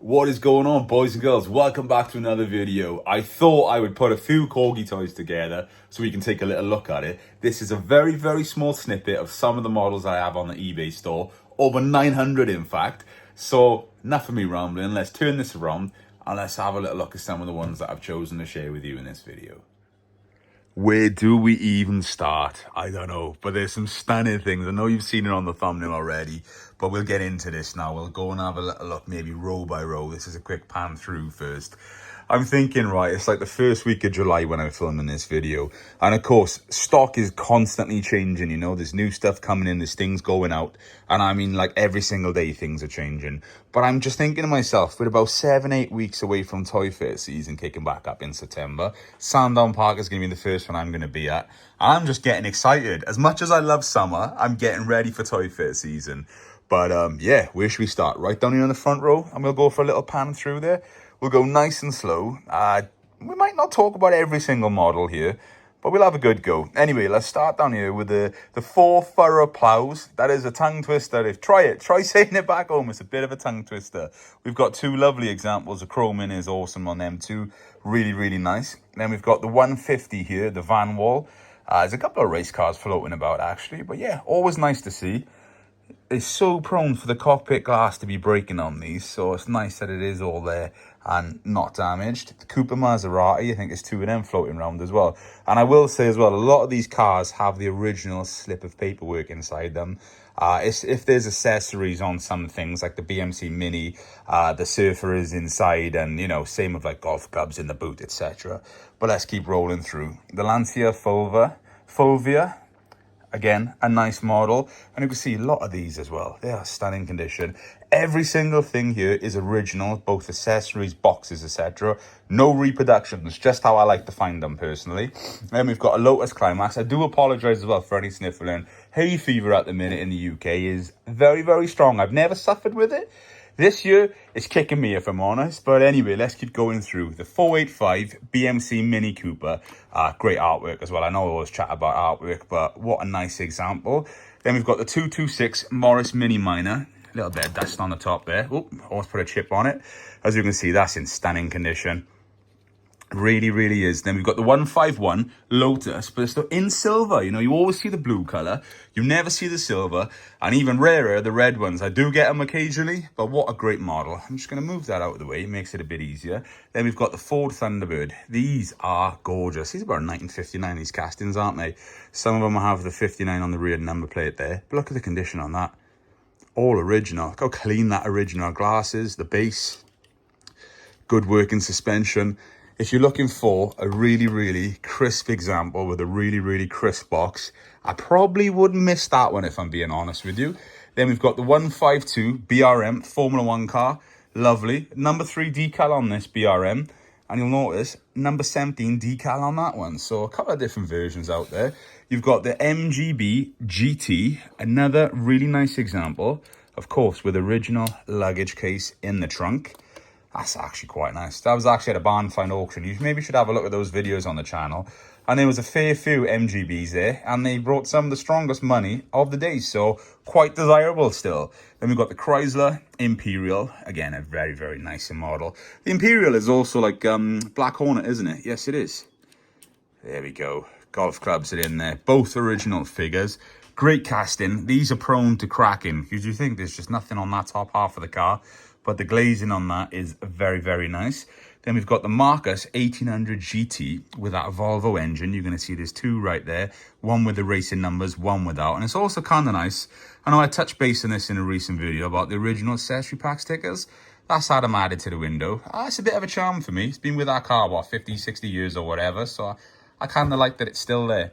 What is going on, boys and girls? Welcome back to another video. I thought I would put a few Corgi toys together so we can take a little look at it. This is a very, very small snippet of some of the models I have on the eBay store. Over 900 in fact. So enough of me rambling. Let's turn this around and let's have a little look at some of the ones that I've chosen to share with you in this video. Where do we even start? I don't know, but there's some stunning things. I know you've seen it on the thumbnail already, but we'll get into this now. We'll go and have a little look, maybe row by row. This is a quick pan through first. I'm thinking, right, it's like the first week of July when I'm filming this video. And of course, stock is constantly changing, you know. There's new stuff coming in, there's things going out. And I mean, like every single day, things are changing. But I'm just thinking to myself, we're about 7-8 weeks away from Toy Fair season kicking back up in September. Sandown Park is going to be the first one I'm going to be at. And I'm just getting excited. As much as I love summer, I'm getting ready for Toy Fair season. But yeah, where should we start? Right down here in the front row, and we'll go for a little pan through there. We'll go nice and slow. We might not talk about every single model here, but we'll have a good go. Anyway, let's start down here with the 4 furrow plows. That is a tongue twister. Try saying it back home. It's a bit of a tongue twister. We've got 2 lovely examples. The chroming is awesome on them too. Really, really nice. Then we've got the 150 here, the Van Wall. There's a couple of race cars floating about actually, but yeah, always nice to see. It's so prone for the cockpit glass to be breaking on these, so it's nice that it is all there and not damaged. The Cooper Maserati, I think there's 2 of them floating around as well. And I will say as well, a lot of these cars have the original slip of paperwork inside them. If there's accessories on some things, like the BMC Mini, the Surfer is inside, and, you know, same with like golf clubs in the boot, etc. But let's keep rolling through. The Lancia Fulvia. Again, a nice model, and you can see a lot of these as well. They are stunning condition. Every single thing here is original, both accessories, boxes, etc. No reproductions, just how I like to find them personally. Then we've got a Lotus Climax. I do apologise as well for any sniffling. Hay fever at the minute in the UK is very, very strong. I've never suffered with it. This year, it's kicking me if I'm honest. But anyway, let's keep going through. The 485 BMC Mini Cooper. Great artwork as well. I know I always chat about artwork, but what a nice example. Then we've got the 226 Morris Mini Minor. A little bit of dust on the top there. Oh, almost put a chip on it. As you can see, that's in stunning condition. Really, really is. Then we've got the 151 Lotus, but it's still in silver. You know, you always see the blue color. You never see the silver. And even rarer, the red ones. I do get them occasionally, but what a great model. I'm just going to move that out of the way. It makes it a bit easier. Then we've got the Ford Thunderbird. These are gorgeous. These are about 1959, these castings, aren't they? Some of them have the 59 on the rear number plate there. But look at the condition on that. All original. Look how clean that original glass is. The base. Good working suspension. If you're looking for a really, really crisp example with a really, really crisp box, I probably wouldn't miss that one if I'm being honest with you. Then we've got the 152 BRM Formula 1 car. Lovely. Number 3 decal on this BRM. And you'll notice number 17 decal on that one. So a couple of different versions out there. You've got the MGB GT. Another really nice example. Of course, with original luggage case in the trunk. That's actually quite nice. That was actually at a barn find auction. You maybe should have a look at those videos on the channel. And there was a fair few MGBs there. And they brought some of the strongest money of the day. So quite desirable still. Then we've got the Chrysler Imperial. Again, a very, very nice model. The Imperial is also like Black Hornet, isn't it? Yes, it is. There we go. Golf clubs are in there. Both original figures. Great casting. These are prone to cracking. Because you think there's just nothing on that top half of the car. But the glazing on that is very, very nice. Then we've got the Marcus 1800 GT with that Volvo engine. You're going to see there's 2 right there. One with the racing numbers, one without. And it's also kind of nice. I know I touched base on this in a recent video about the original accessory pack stickers. That's had them added to the window. It's a bit of a charm for me. It's been with our car, what, 50, 60 years or whatever. So I kind of like that it's still there.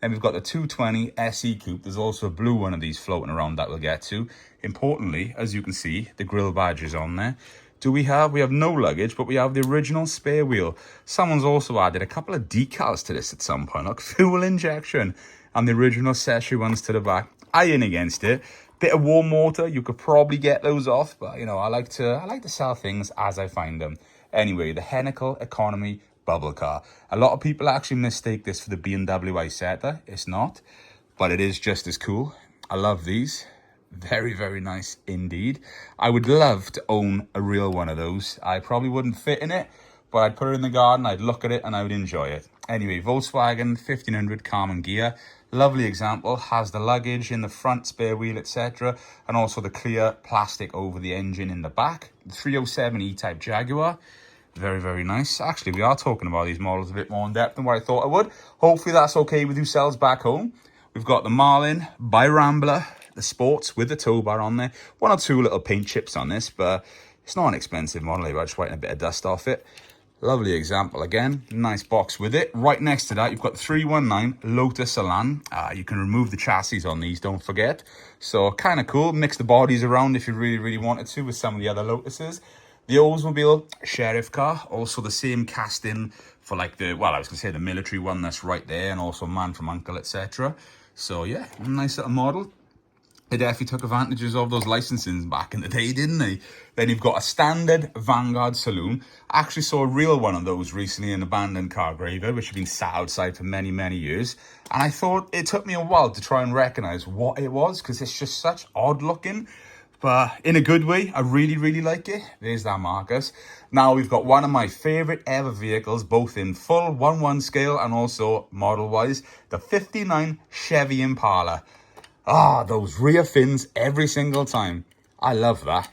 Then we've got the 220 SE Coupe. There's also a blue one of these floating around that we'll get to. Importantly, as you can see, the grille badge is on there. We have no luggage, but we have the original spare wheel. Someone's also added a couple of decals to this at some point. Look, fuel injection and the original accessory ones to the back. I ain't against it. Bit of warm water, you could probably get those off, but you know, I like to sell things as I find them. Anyway, the Hennikel Economy bubble car. A lot of people actually mistake this for the BMW Isetta. It's not, but it is just as cool. I love these. Very, very nice indeed. I would love to own a real one of those. I probably wouldn't fit in it, but I'd put it in the garden, I'd look at it, and I would enjoy it. Anyway, Volkswagen 1500 Carmen gear. Lovely example. Has the luggage in the front, spare wheel, etc. And also the clear plastic over the engine in the back. 307 E-Type Jaguar. Very, very nice. Actually, we are talking about these models a bit more in depth than what I thought I would. Hopefully that's okay with yourselves back home. We've got the Marlin by Rambler, the Sports with the tow bar on there. One or two little paint chips on this, but it's not an expensive model. I'm just wiping a bit of dust off it. Lovely example again. Nice box with it. Right next to that, you've got 319 Lotus Elan. You can remove the chassis on these, don't forget. So kind of cool. Mix the bodies around if you really, really wanted to with some of the other Lotuses. The Oldsmobile Sheriff car, also the same casting for like the, well, I was going to say the military one that's right there, and also Man from U.N.C.L.E., etc. So yeah, nice little model. They definitely took advantages of those licensing back in the day, didn't they? Then you've got a standard Vanguard saloon. I actually saw a real one of those recently in an abandoned car graveyard, which had been sat outside for many, many years. And I thought it took me a while to try and recognize what it was, because it's just such odd looking. But in a good way, I really, really like it. There's that Marcus. Now we've got one of my favorite ever vehicles, both in full 1/1 scale and also model-wise, the 59 Chevy Impala. Ah, those rear fins every single time. I love that.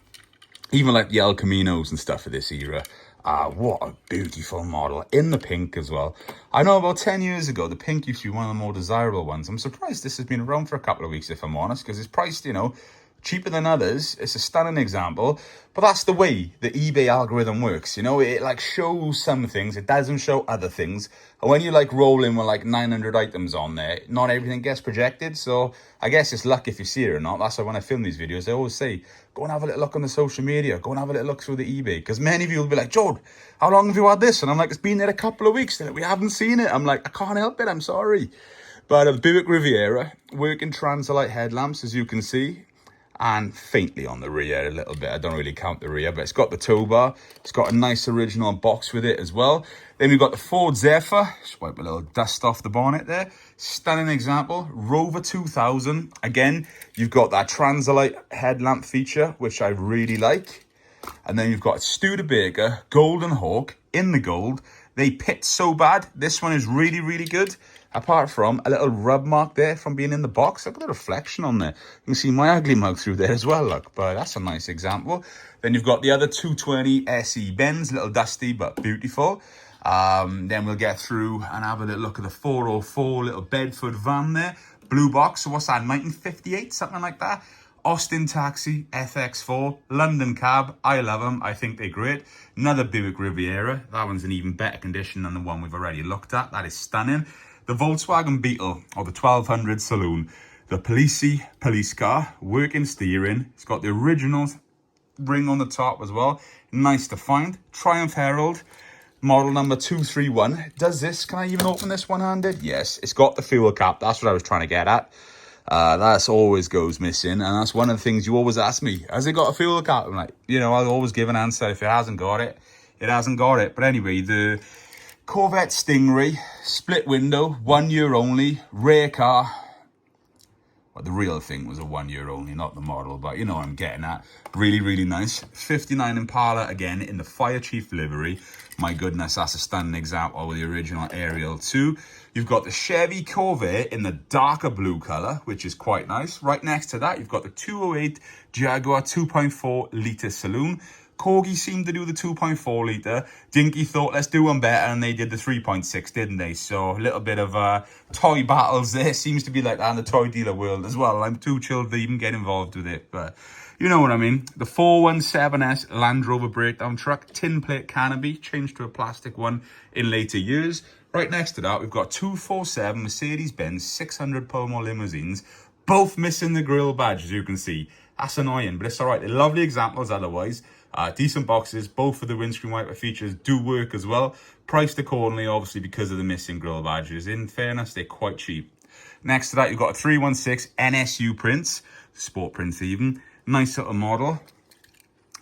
Even like the El Caminos and stuff of this era. Ah, what a beautiful model. In the pink as well. I know about 10 years ago, the pink used to be one of the more desirable ones. I'm surprised this has been around for a couple of weeks, if I'm honest, because it's priced, you know, cheaper than others. It's a stunning example, but that's the way the eBay algorithm works. You know, it like shows some things, it doesn't show other things. And when you like roll in with like 900 items on there, not everything gets projected. So I guess it's luck if you see it or not. That's why when I film these videos, I always say, go and have a little look on the social media, go and have a little look through the eBay. Because many of you will be like, Jode, how long have you had this? And I'm like, it's been there a couple of weeks. We haven't seen it. I'm like, I can't help it, I'm sorry. But a Buick Riviera, working Transalite headlamps, as you can see. And faintly on the rear a little bit. I don't really count the rear, but it's got the tow bar. It's got a nice original box with it as well. Then we've got the Ford Zephyr. Just wipe a little dust off the bonnet there. Stunning example. Rover 2000. Again, you've got that Transalite headlamp feature, which I really like. And then you've got Studebaker Golden Hawk in the gold. They pit so bad. This one is really, really good. Apart from a little rub mark there from being in the box. Look at the reflection on there. You can see my ugly mug through there as well, look. But that's a nice example. Then you've got the other 220 SE Benz. Little dusty, but beautiful. Then we'll get through and have a little look at the 404 little Bedford van there. Blue box. So what's that, 1958? Something like that. Austin Taxi, FX4, London Cab. I love them. I think they're great. Another Buick Riviera. That one's in even better condition than the one we've already looked at. That is stunning. The Volkswagen Beetle, or the 1200 Saloon. The police car, working steering. It's got the original ring on the top as well. Nice to find. Triumph Herald, model number 231. Does this, can I even open this one-handed? Yes, it's got the fuel cap. That's what I was trying to get at. That's always goes missing, and that's one of the things you always ask me. Has it got a fuel cap? I'm like, you know, I'll always give an answer. If it hasn't got it, it hasn't got it. But anyway, the Corvette Stingray, split window, 1 year only, rare car. Well, the real thing was a 1 year only, not the model, but you know what I'm getting at. Really, really nice. 59 Impala, again, in the Fire Chief livery. My goodness, that's a stunning example with the original Ariel too. You've got the Chevy Corvair in the darker blue colour, which is quite nice. Right next to that, you've got the 208 Jaguar 2.4 litre saloon. Corgi seemed to do the 2.4 litre. Dinky thought, let's do one better, and they did the 3.6, didn't they? So a little bit of toy battles there. Seems to be like that in the toy dealer world as well. I'm too chilled to even get involved with it, but you know what I mean. The 417S Land Rover breakdown truck, tin plate canopy, changed to a plastic one in later years. Right next to that, we've got 247 Mercedes-Benz 600 Polo limousines, both missing the grille badge, as you can see. That's annoying, but it's all right. They're lovely examples otherwise. Decent boxes. Both of the windscreen wiper features do work as well. Priced accordingly, obviously, because of the missing grille badges. In fairness, they're quite cheap. Next to that, you've got a 316 NSU prints. Sport prints even. Nice little model.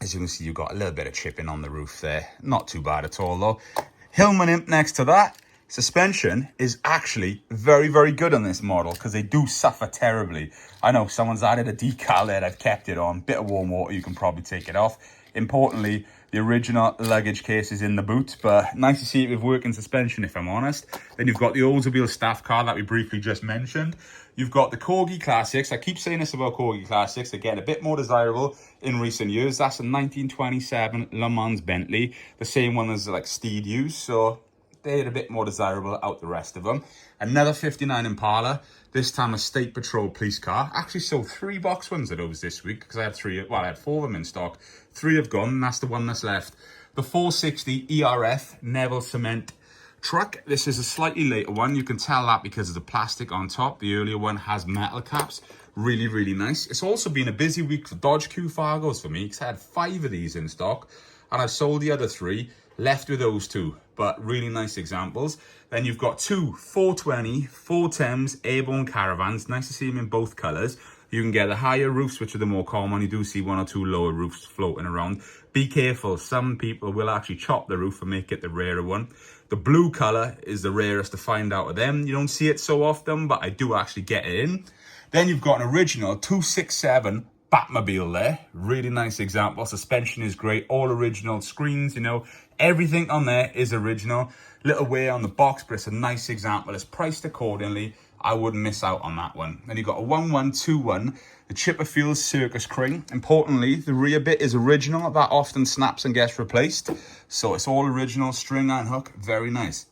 As you can see, you've got a little bit of chipping on the roof there. Not too bad at all, though. Hillman Imp next to that. Suspension is actually very, very good on this model because they do suffer terribly. I know someone's added a decal there, I've kept it on. Bit of warm water, you can probably take it off. Importantly, the original luggage case is in the boot, but nice to see it with working suspension, if I'm honest. Then you've got the Oldsmobile staff car that we briefly just mentioned. You've got the Corgi Classics. I keep saying this about Corgi Classics. They're getting a bit more desirable in recent years. That's a 1927 Le Mans Bentley, the same one as like Steed used, so they're a bit more desirable out the rest of them. Another 59 Impala, this time a State Patrol police car. Actually sold 3 box ones of those this week because I had 4 of them in stock. 3 have gone, and that's the one that's left. The 460 ERF Neville Cement truck. This is a slightly later one. You can tell that because of the plastic on top. The earlier one has metal caps. Really, really nice. It's also been a busy week for Dodge Q-Fargos for me because I had 5 of these in stock and I've sold the other 3, left with those 2. But really nice examples. Then you've got 2 420 410s airborne caravans. Nice to see them in both colours. You can get the higher roofs, which are the more common. You do see 1 or 2 lower roofs floating around. Be careful. Some people will actually chop the roof and make it the rarer one. The blue colour is the rarest to find out of them. You don't see it so often, but I do actually get it in. Then you've got an original 267 Batmobile there. Really nice example. Suspension is great. All original screens, you know. Everything on there is original. Little wear on the box, but it's a nice example. It's priced accordingly. I wouldn't miss out on that one. Then you've got a 1121, the Chipperfield Circus Crane. Importantly, the rear bit is original. That often snaps and gets replaced. So it's all original, string and hook. Very nice.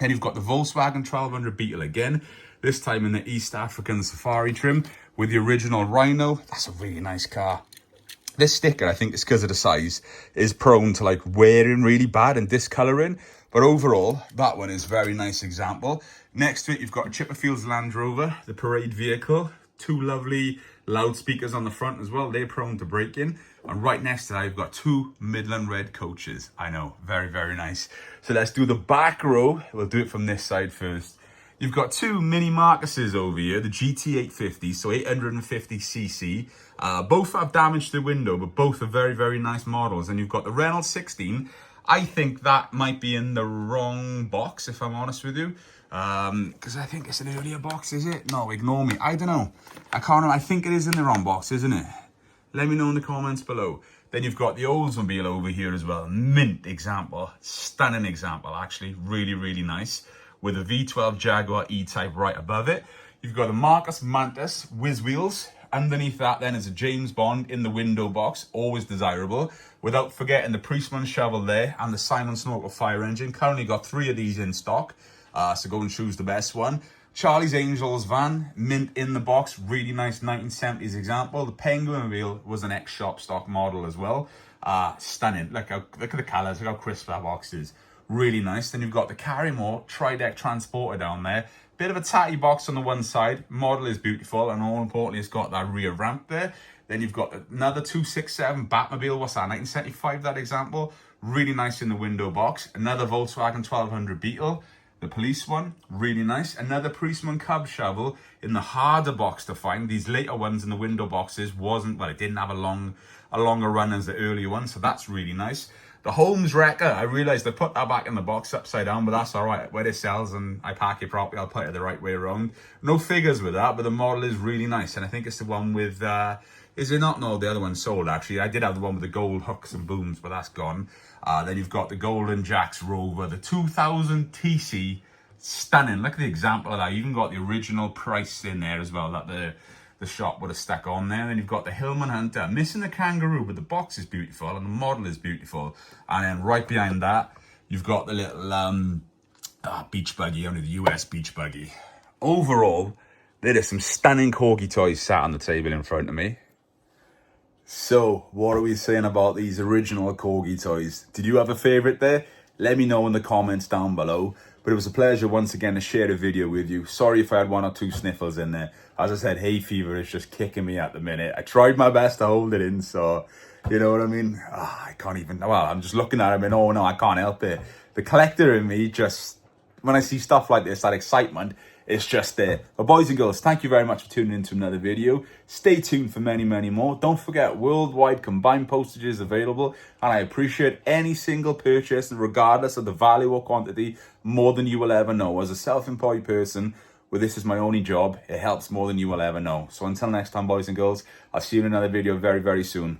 Then you've got the Volkswagen 1200 Beetle again. This time in the East African Safari trim with the original Rhino. That's a really nice car. This sticker, I think it's because of the size, is prone to like wearing really bad and discolouring. But overall, that one is a very nice example. Next to it, you've got a Chipperfield's Land Rover, the parade vehicle. 2 lovely loudspeakers on the front as well. They're prone to breaking. And right next to that, you've got 2 Midland Red coaches. I know, very, very nice. So let's do the back row. We'll do it from this side first. You've got 2 Mini Marcuses over here, the GT850, so 850cc. Both have damage to the window, but both are very, very nice models. And you've got the Reynolds 16. I think that might be in the wrong box, if I'm honest with you. Because I think it's an earlier box, is it? No, ignore me. I don't know. I can't remember. I think it is in the wrong box, isn't it? Let me know in the comments below. Then you've got the Oldsmobile over here as well. Mint example. Stunning example, actually. Really, really nice. With a V12 Jaguar E-Type right above it. You've got a Marcus Mantis whiz wheels. Underneath that then is a James Bond in the window box, always desirable. Without forgetting the Priestman shovel there and the Simon Snorkel fire engine. Currently got 3 of these in stock, so go and choose the best one. Charlie's Angels van, mint in the box, really nice 1970s example. The Penguin wheel was an ex-shop stock model as well. Stunning, look at the colours, look how crisp that box is. Really nice. Then you've got the Carrymore tri-deck transporter down there. Bit of a tatty box on the one side. Model is beautiful, and more importantly, it's got that rear ramp there. Then you've got another 267 Batmobile. What's that? 1975, that example. Really nice in the window box. Another Volkswagen 1200 Beetle. The police one, really nice. Another Priestman Cub shovel in the harder box to find. These later ones in the window boxes it didn't have a longer run as the earlier one, so that's really nice. The Holmes Wrecker, I realised I put that back in the box upside down, but that's all right. Where it sells and I pack it properly, I'll put it the right way around. No figures with that, but the model is really nice. And I think it's the one with, is it not? No, the other one's sold, actually. I did have the one with the gold hooks and booms, but that's gone. Then you've got the Golden Jacks Rover, the 2000 TC. Stunning. Look at the example of that. You even got the original price in there as well that the shop would have stuck on there. Then you've got the Hillman Hunter, missing the kangaroo, but the box is beautiful and the model is beautiful. And then right behind that, you've got the little beach buggy, only the US beach buggy. Overall, there is some stunning Corgi toys sat on the table in front of me. So, what are we saying about these original Corgi toys? Did you have a favourite there? Let me know in the comments down below. But it was a pleasure once again to share a video with you. Sorry if I had 1 or 2 sniffles in there. As I said, hay fever is just kicking me at the minute. I tried my best to hold it in, so you know what I mean? I can't even, well, I'm just looking at him and oh no, I can't help it. The collector in me just, when I see stuff like this, that excitement, It's just there. But boys and girls, thank you very much for tuning in to another video. Stay tuned for many, many more. Don't forget, worldwide combined postage is available, and I appreciate any single purchase, regardless of the value or quantity, more than you will ever know. As a self-employed person, where this is my only job, it helps more than you will ever know. So until next time, boys and girls, I'll see you in another video very, very soon.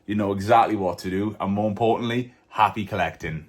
You know exactly what to do, and more importantly, happy collecting.